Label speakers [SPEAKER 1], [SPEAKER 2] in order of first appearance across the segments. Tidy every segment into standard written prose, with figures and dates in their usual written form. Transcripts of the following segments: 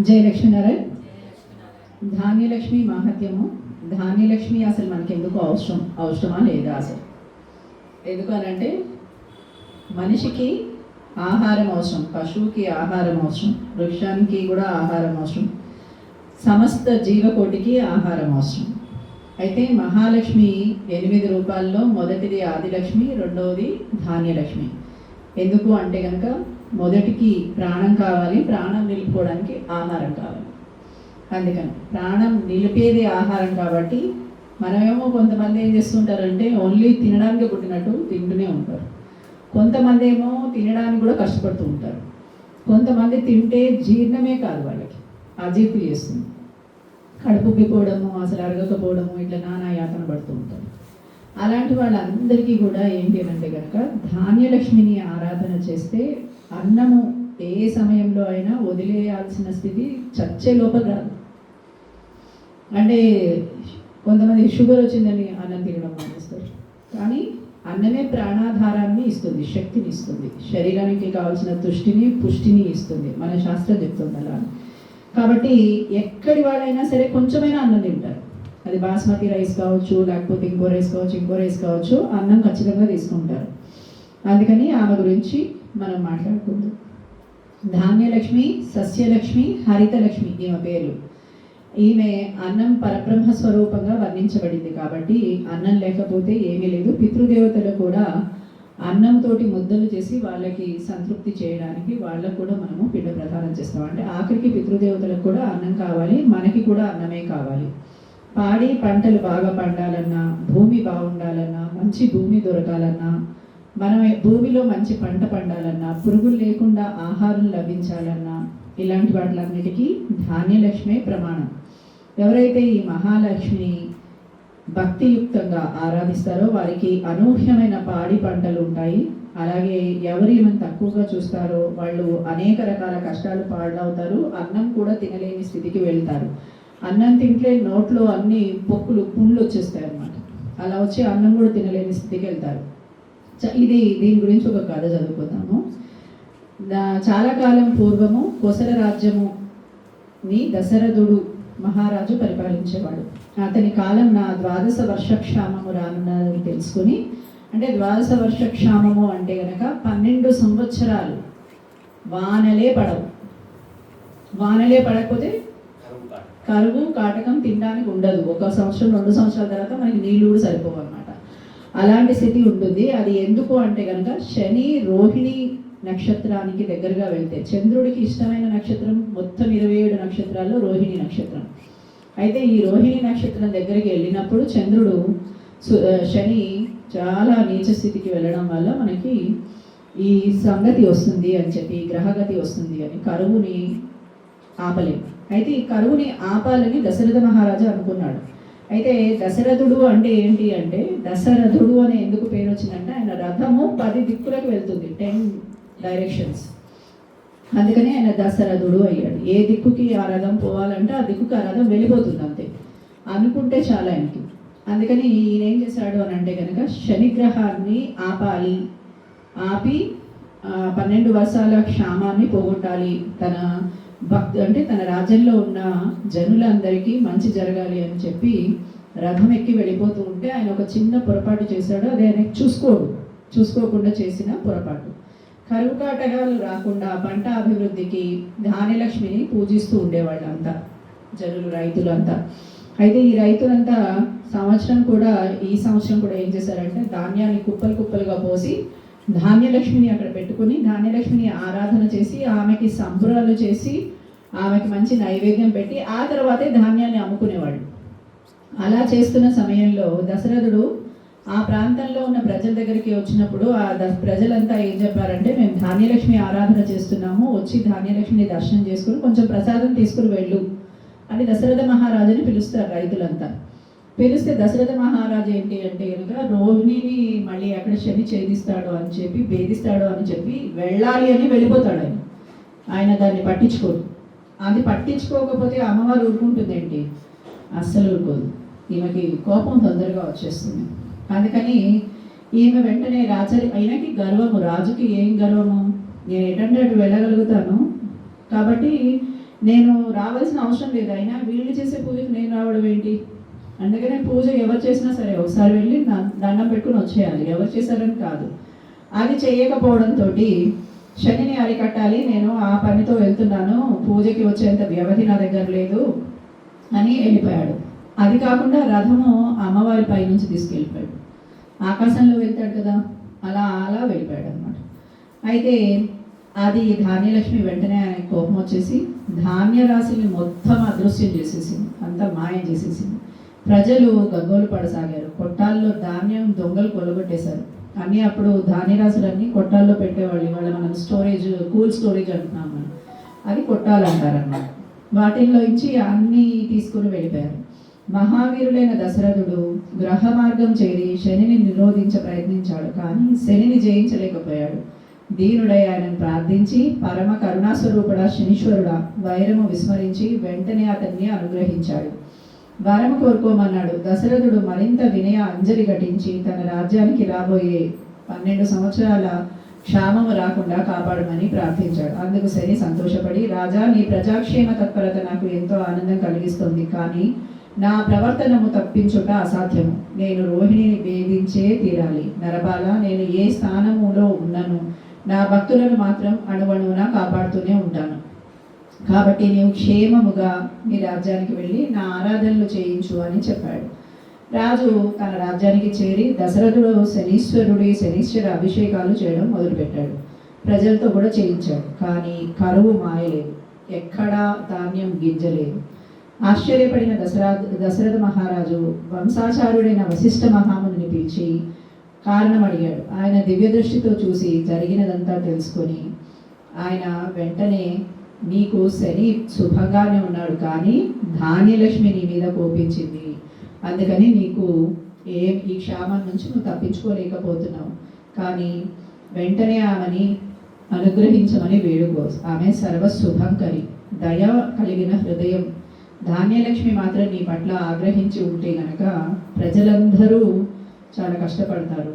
[SPEAKER 1] జయలక్ష్మీనారాయణ. ధాన్యలక్ష్మి మహత్యము. ధాన్యలక్ష్మి అసలు మనకి ఎందుకు అవసరమా లేదా అసలు? ఎందుకు అనంటే మనిషికి ఆహారం అవసరం, పశువుకి ఆహారం అవసరం, వృక్షానికి కూడా ఆహారం అవసరం, సమస్త జీవకోటికి ఆహారం అవసరం. అయితే మహాలక్ష్మి 8 రూపాల్లో మొదటిది ఆదిలక్ష్మి, రెండవది ధాన్యలక్ష్మి. ఎందుకు అంటే కనుక మొదటికి ప్రాణం కావాలి, ప్రాణం నిలుపుకోవడానికి ఆహారం కావాలి. అందుకని ప్రాణం నిలిపేది ఆహారం కాబట్టి మనమేమో కొంతమంది ఏం చేస్తుంటారంటే ఓన్లీ తినడానికి పుట్టినట్టు తింటూనే ఉంటారు. కొంతమంది ఏమో తినడానికి కూడా కష్టపడుతూ ఉంటారు. కొంతమంది తింటే జీర్ణమే కాదు, వాళ్ళకి అజీర్తి చేస్తుంది, కడుపు ఉబ్బిపోవడము, అసలు అరగకపోవడము, ఇట్లా నానా యాతన పడుతూ ఉంటారు. అలాంటి వాళ్ళందరికీ కూడా ఏంటి అంటే కనుక ధాన్యలక్ష్మిని ఆరాధన చేస్తే అన్నము ఏ సమయంలో అయినా వదిలేయాల్సిన స్థితి చచ్చే లోపల రాదు. అంటే కొంతమంది షుగర్ వచ్చిందని అన్నం తినడం మానేస్తారు, కానీ అన్నమే ప్రాణాధారాన్ని ఇస్తుంది, శక్తిని ఇస్తుంది, శరీరానికి కావాల్సిన పుష్టిని ఇస్తుంది. మన శాస్త్రం చెప్తుంది అలా. కాబట్టి ఎక్కడి వాళ్ళైనా సరే కొంచెమైనా అన్నం తింటారు. అది బాస్మతి రైస్ కావచ్చు, లేకపోతే ఇంకో రైస్ కావచ్చు, అన్నం ఖచ్చితంగా తీసుకుంటారు. అందుకని ఆమె గురించి మనం మాట్లాడుకుందాం. ధాన్యలక్ష్మి, సస్యలక్ష్మి, హరితలక్ష్మి ఈమె పేర్లు. ఈమె అన్నం పరబ్రహ్మ స్వరూపంగా వర్ణించబడింది కాబట్టి అన్నం లేకపోతే ఏమీ లేదు. పితృదేవతలు కూడా అన్నంతో ముద్దలు చేసి వాళ్ళకి సంతృప్తి చేయడానికి వాళ్ళకు కూడా మనము పిండ ప్రదానం చేస్తాం. అంటే ఆఖరికి పితృదేవతలకు కూడా అన్నం కావాలి, మనకి కూడా అన్నమే కావాలి. పాడి పంటలు బాగా పండాలన్నా, భూమి బాగుండాలన్నా, మంచి భూమి దొరకాలన్నా, మనం భూమిలో మంచి పంట పండాలన్నా, పురుగులు లేకుండా ఆహారం లభించాలన్నా, ఇలాంటి వాటిలన్నిటికీ ధాన్యలక్ష్మే ప్రమాణం. ఎవరైతే ఈ మహాలక్ష్మిని భక్తియుక్తంగా ఆరాధిస్తారో వారికి అనూహ్యమైన పాడి పంటలు ఉంటాయి. అలాగే ఎవరు ఈమెను తక్కువగా చూస్తారో వాళ్ళు అనేక రకాల కష్టాలు పాడవుతారు, అన్నం కూడా తినలేని స్థితికి వెళ్తారు. అన్నం తింటే నోట్లో అన్ని పుండ్లు వచ్చేస్తాయి అన్నమాట. అలా వచ్చి అన్నం కూడా తినలేని స్థితికి వెళ్తారు. దీని గురించి ఒక కథ చదువుకుందాము. చాలా కాలం పూర్వము కోసల రాజ్యముని దశరథుడు మహారాజు పరిపాలించేవాడు. అతని కాలం నా 12 వర్షక్షామము రానున్నదని తెలుసుకుని, అంటే 12 వర్షక్షామము అంటే కనుక 12 సంవత్సరాలు వానలే పడవు. వానలే పడకపోతే కరువు కాటకం తినడానికి ఉండదు. 1 సంవత్సరం 2 సంవత్సరాల తర్వాత మనకి నీళ్ళు కూడా సరిపోవు అన్నమాట. అలాంటి స్థితి ఉంటుంది. అది ఎందుకు అంటే కనుక శని రోహిణి నక్షత్రానికి దగ్గరగా వెళ్తే, చంద్రుడికి ఇష్టమైన నక్షత్రం మొత్తం 27 నక్షత్రాల్లో రోహిణి నక్షత్రం. అయితే ఈ రోహిణి నక్షత్రం దగ్గరికి వెళ్ళినప్పుడు శని చాలా నీచ స్థితికి వెళ్ళడం వల్ల మనకి ఈ సంగతి వస్తుంది అని చెప్పి, గ్రహగతి వస్తుంది అని కరువుని ఆపలేము. అయితే ఈ కరువుని ఆపాలని దశరథ మహారాజు అనుకున్నాడు. అయితే దశరథుడు అంటే ఏంటి అంటే, దశరథుడు అని ఎందుకు పేరు వచ్చిందంటే ఆయన రథము 10 దిక్కులకు వెళ్తుంది, 10 డైరెక్షన్స్. అందుకని ఆయన దశరథుడు అయ్యాడు. ఏ దిక్కుకి ఆ రథం పోవాలంటే ఆ దిక్కుకి ఆ రథం వెళ్ళిపోతుంది, అంతే అనుకుంటే చాలా ఆయనకి. అందుకని ఈయన ఏం చేశాడు అని అంటే కనుక శనిగ్రహాన్ని ఆపి 12 వర్షాల క్షామాన్ని పోగొట్టాలి, తన రాజ్యంలో ఉన్న జనులందరికీ మంచి జరగాలి అని చెప్పి రథం ఎక్కి వెళ్ళిపోతూ ఉంటే ఆయన ఒక చిన్న పొరపాటు చేశాడు. అది ఆయనకి చూసుకోకుండా చేసిన పొరపాటు. కరువు కాటకాలు రాకుండా పంట అభివృద్ధికి ధాన్యలక్ష్మిని పూజిస్తూ ఉండేవాళ్ళంతా జనులు, రైతులంతా. అయితే ఈ రైతులంతా ఈ సంవత్సరం కూడా ఏం చేశారంటే ధాన్యాన్ని కుప్పలుగా పోసి ధాన్యలక్ష్మిని అక్కడ పెట్టుకుని ధాన్యలక్ష్మిని ఆరాధన చేసి ఆమెకి సంబరాలు చేసి ఆమెకి మంచి నైవేద్యం పెట్టి ఆ తర్వాతే ధాన్యాన్ని అమ్ముకునేవాళ్ళు. అలా చేస్తున్న సమయంలో దశరథుడు ఆ ప్రాంతంలో ఉన్న ప్రజల దగ్గరికి వచ్చినప్పుడు ఆ ప్రజలంతా ఏం చెప్పారంటే, మేము ధాన్యలక్ష్మి ఆరాధన చేస్తున్నాము, వచ్చి ధాన్యలక్ష్మిని దర్శనం చేసుకుని కొంచెం ప్రసాదం తీసుకుని వెళ్ళు అని దశరథ మహారాజుని పిలుస్తారు రైతులంతా. పిలిస్తే దశరథ మహారాజు ఏంటి అంటే కనుక రోహిణిని మళ్ళీ అక్కడ శని ఛేదిస్తాడు అని చెప్పి, భేదిస్తాడు అని చెప్పి వెళ్ళాలి అని వెళ్ళిపోతాడు ఆయన దాన్ని పట్టించుకోడు. అది పట్టించుకోకపోతే అమ్మవారు ఊరుకుంటుంది ఏంటి? అస్సలు ఊరుకోదు. ఈమెకి కోపం తొందరగా వచ్చేస్తుంది. అందుకని ఈమె వెంటనే ఆయనకి గర్వము, రాజుకి ఏం గర్వము, నేను ఎటంటే అటు వెళ్ళగలుగుతాను కాబట్టి నేను రావాల్సిన అవసరం లేదు, అయినా వీళ్ళు చేసే పూజకు నేను రావడం ఏంటి? అందుకనే పూజ ఎవరు చేసినా సరే ఒకసారి వెళ్ళి దండం పెట్టుకుని వచ్చేయాలి, ఎవరు చేశారని కాదు. అది చేయకపోవడంతో శనిని అరికట్టాలి, నేను ఆ పనితో వెళ్తున్నాను, పూజకి వచ్చేంత వ్యవధి నా దగ్గర లేదు అని వెళ్ళిపోయాడు. అది కాకుండా రథము అమ్మవారి పై నుంచి తీసుకెళ్ళిపోయాడు, ఆకాశంలో వెళ్తాడు కదా, అలా అలా వెళ్ళిపోయాడు అనమాట. అయితే అది ధాన్యలక్ష్మి వెంటనే ఆయన కోపం వచ్చేసి ధాన్య రాశిని మొత్తం అదృశ్యం చేసేసింది, అంతా మాయం చేసేసింది. ప్రజలు గగ్గోలు పడసాగారు, కొట్టాల్లో ధాన్యం దొంగలు కొలగొట్టేశారు అన్నీ. అప్పుడు ధాన్యరాశులన్నీ కొట్టాల్లో పెట్టేవాళ్ళు, ఇవాళ మనం స్టోరేజ్, కూల్ స్టోరేజ్ అంటున్నాం మనం, అది కొట్టాలు అంటారన్నమాట. వాటిల్లో ఇచ్చి అన్నీ తీసుకుని వెళ్ళిపోయారు. మహావీరుడైన దశరథుడు గ్రహ మార్గం చేరి శనిని నిరోధించ ప్రయత్నించాడు, కానీ శనిని జయించలేకపోయాడు. దీనుడై ఆయనను ప్రార్థించి పరమ కరుణాస్వరూపుడా శనీశ్వరుడా వైరము విస్మరించి వెంటనే అతన్ని అనుగ్రహించాడు. వరము కోరుకోమన్నాడు. దశరథుడు మరింత వినయ అంజలి ఘటించి తన రాజ్యానికి రాబోయే 12 సంవత్సరాల క్షామము రాకుండా కాపాడమని ప్రార్థించాడు. అందుకు శని సంతోషపడి, రాజా, నీ ప్రజాక్షేమ తత్పరత నాకు ఎంతో ఆనందం కలిగిస్తుంది, కానీ నా ప్రవర్తనము తప్పించుట అసాధ్యము. నేను రోహిణిని వేధించే తీరాలి. నరబాల, నేను ఏ స్థానములో ఉన్నను నా భక్తులను మాత్రం అణువణువున కాపాడుతూనే ఉంటాను. కాబట్టి నీవు క్షేమముగా నీ రాజ్యానికి వెళ్ళి నా ఆరాధనలు చేయించు అని చెప్పాడు. రాజు తన రాజ్యానికి చేరి దశరథుడు శనీశ్వర అభిషేకాలు చేయడం మొదలుపెట్టాడు. ప్రజలతో కూడా చేయించాడు, కానీ కరువు మాయలేదు, ఎక్కడా ధాన్యం గింజలేదు. ఆశ్చర్యపడిన దశరథ మహారాజు వంశాచార్యుడైన వశిష్ఠ మహాముని పిలిచి కారణం అడిగాడు. ఆయన దివ్య దృష్టితో చూసి జరిగినదంతా తెలుసుకొని ఆయన వెంటనే, నీకు శని శుభంగానే ఉన్నాడు, కానీ ధాన్యలక్ష్మి నీ మీద కోపించింది, అందుకని నీకు ఈ క్షామం నుంచి నువ్వు తప్పించుకోలేకపోతున్నావు, కానీ వెంటనే ఆమెని అనుగ్రహించమని వేడుకో. ఆమె సర్వశుభంకరి, దయ కలిగిన హృదయం. ధాన్యలక్ష్మి మాత్రం నీ పట్ల ఆగ్రహించి ఉంటే గనక ప్రజలందరూ చాలా కష్టపడతారు.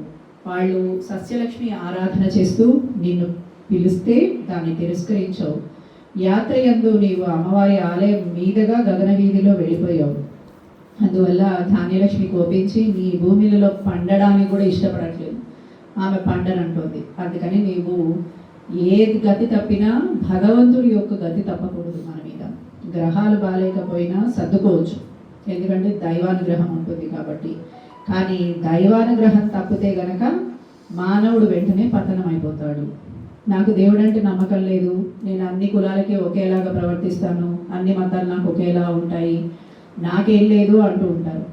[SPEAKER 1] వాళ్ళు సస్యలక్ష్మి ఆరాధన చేస్తూ నిన్ను పిలిస్తే దాన్ని తిరస్కరించవు. యాత్ర యందు నీవు అమ్మవారి ఆలయం మీదుగా గగన వీధిలో వెళ్ళిపోయావు. అందువల్ల ధాన్యలక్ష్మి కోపించి నీ భూమిలలో పండడానికి కూడా ఇష్టపడట్లేదు, ఆమె పండనంటుంది. అందుకని నీవు ఏ గతి తప్పినా భగవంతుడి యొక్క గతి తప్పకూడదు. మన మీద గ్రహాలు బాగాలేకపోయినా సర్దుకోవచ్చు, ఎందుకంటే దైవానుగ్రహం ఉంటుంది కాబట్టి. కానీ దైవానుగ్రహం తప్పితే గనక మానవుడు వెంటనే పతనం అయిపోతాడు. నాకు దేవుడు అంటే నమ్మకం లేదు, నేను అన్ని కులాలకి ఒకేలాగా ప్రవర్తిస్తాను, అన్ని మతాలు నాకు ఒకేలా ఉంటాయి, నాకేం లేదు అంటూ ఉంటారు.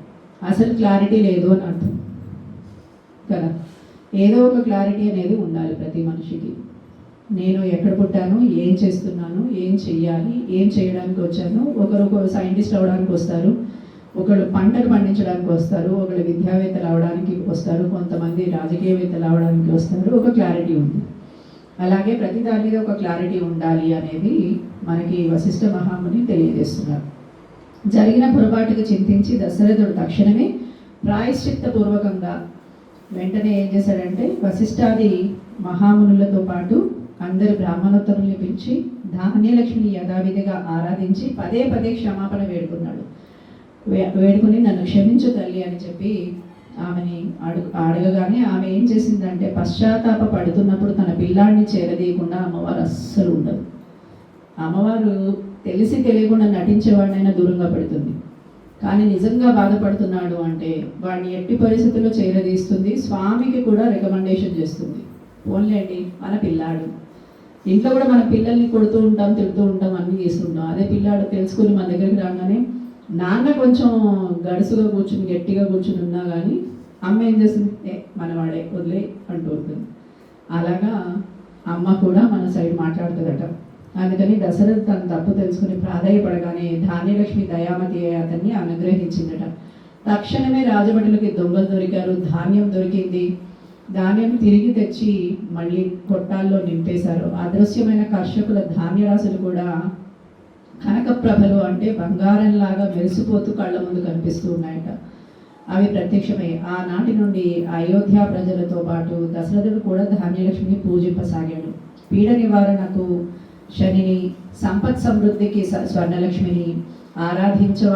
[SPEAKER 1] అసలు క్లారిటీ లేదు అని అర్థం కదా. ఏదో ఒక క్లారిటీ అనేది ఉండాలి ప్రతి మనిషికి. నేను ఎక్కడ పుట్టాను, ఏం చేస్తున్నాను, ఏం చెయ్యాలి, ఏం చేయడానికి వచ్చాను. ఒకరు సైంటిస్ట్ అవడానికి వస్తారు, ఒకళ్ళు పంటలు పండించడానికి వస్తారు, ఒకళ్ళు విద్యావేత్తలు అవడానికి వస్తారు, కొంతమంది రాజకీయవేత్తలు అవడానికి వస్తారు. ఒక క్లారిటీ ఉంది. అలాగే ప్రతి దాని మీద ఒక క్లారిటీ ఉండాలి అనేది మనకి వశిష్ఠ మహాముని తెలియజేస్తున్నారు. జరిగిన పొరపాటుకు చింతించి దశరథుడు తక్షణమే ప్రాయశ్చిత్తపూర్వకంగా వెంటనే ఏం చేశాడంటే వశిష్ఠాది మహామునులతో పాటు అందరు బ్రాహ్మణోత్తరుల్ని పిలిచి ధాన్యలక్ష్మిని యథావిధిగా ఆరాధించి పదే పదే క్షమాపణ వేడుకున్నాడు. వేడుకుని నన్ను క్షమించు తల్లి అని చెప్పి ఆమెని అడగగానే ఆమె ఏం చేసిందంటే పశ్చాత్తాప పడుతున్నప్పుడు తన పిల్లాడిని చేరదీయకుండా అమ్మవారు అస్సలు ఉండదు. అమ్మవారు తెలిసి తెలియకుండా నటించేవాడినైనా దూరంగా పెడుతుంది, కానీ నిజంగా బాధపడుతున్నాడు అంటే వాడిని ఎట్టి పరిస్థితుల్లో చేరదీస్తుంది. స్వామికి కూడా రికమెండేషన్ చేస్తుంది, పోన్లేండి మన పిల్లాడు. ఇంట్లో కూడా మన పిల్లల్ని కొడుతూ ఉంటాం, తిడుతూ ఉంటాం, అన్నీ చేస్తుంటాం. అదే పిల్లాడు తెలుసుకుని మన దగ్గరికి రాగానే నాన్న కొంచెం గడుసుగా కూర్చుని గట్టిగా కూర్చుని ఉన్నా కానీ అమ్మ ఏం చేస్తుంది, మనవాడే వదిలే అంటూ ఉంటుంది. అలాగా అమ్మ కూడా మన సైడ్ మాట్లాడుతుందట. అందుకని దశరథ తన తప్పు తెలుసుకుని ప్రాధాయపడగానే ధాన్యలక్ష్మి దయామతి అతన్ని అనుగ్రహించిందట. తక్షణమే రాజభటులకి దొంగలు దొరికారు, ధాన్యం దొరికింది. ధాన్యం తిరిగి తెచ్చి మళ్ళీ కొట్టాల్లో నింపేశారు. అదృశ్యమైన కర్షకుల ధాన్యరాశులు కూడా కనకప్రభలు అంటే బంగారంలాగా మెరిసిపోతూ కళ్ళ ముందు కనిపిస్తూ ఉన్నాయట. అవి ప్రత్యక్షమై ఆనాటి నుండి అయోధ్య ప్రజలతో పాటు దశరథుడు కూడా ధాన్యలక్ష్మిని పూజింపసాగాడు. పీడ నివారణకు శనిని, సంపత్ సమృద్ధికి స్వర్ణలక్ష్మిని ఆరాధించే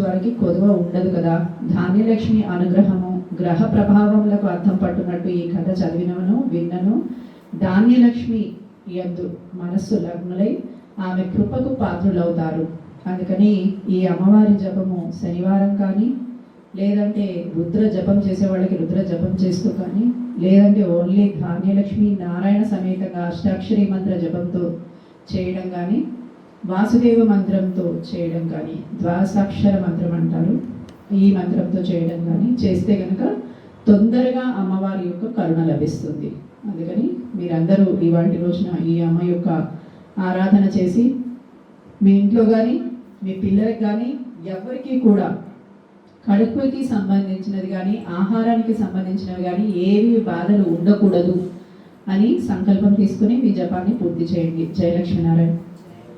[SPEAKER 1] వారికి కొదువ ఉండదు కదా. ధాన్యలక్ష్మి అనుగ్రహము గ్రహ ప్రభావములకు అర్థం పట్టునట్టు ఈ కథ చదివినను విన్నను ధాన్యలక్ష్మి యందు మనస్సు లగ్నులై ఆమె కృపకు పాత్రులవుతారు. అందుకని ఈ అమ్మవారి జపము శనివారం కానీ, లేదంటే రుద్ర జపం చేసే వాళ్ళకి రుద్ర జపం చేస్తూ కానీ, లేదంటే ఓన్లీ ధాన్యలక్ష్మి నారాయణ సమేతంగా అష్టాక్షరి మంత్ర జపంతో చేయడం కానీ, వాసుదేవ మంత్రంతో చేయడం కానీ, ద్వాదశాక్షర మంత్రం అంటారు, ఈ మంత్రంతో చేయడం కానీ చేస్తే కనుక తొందరగా అమ్మవారి యొక్క కరుణ లభిస్తుంది. అందుకని మీరందరూ ఇవాటి రోజున ఈ అమ్మ యొక్క ఆరాధన చేసి మీ ఇంట్లో కానీ మీ పిల్లలకు కానీ ఎవరికి కూడా కడుపుకి సంబంధించినది కానీ ఆహారానికి సంబంధించినవి కానీ ఏవి బాధలు ఉండకూడదు అని సంకల్పం తీసుకుని మీ జపాన్ని పూర్తి చేయండి. జయ లక్ష్మీనారాయణ.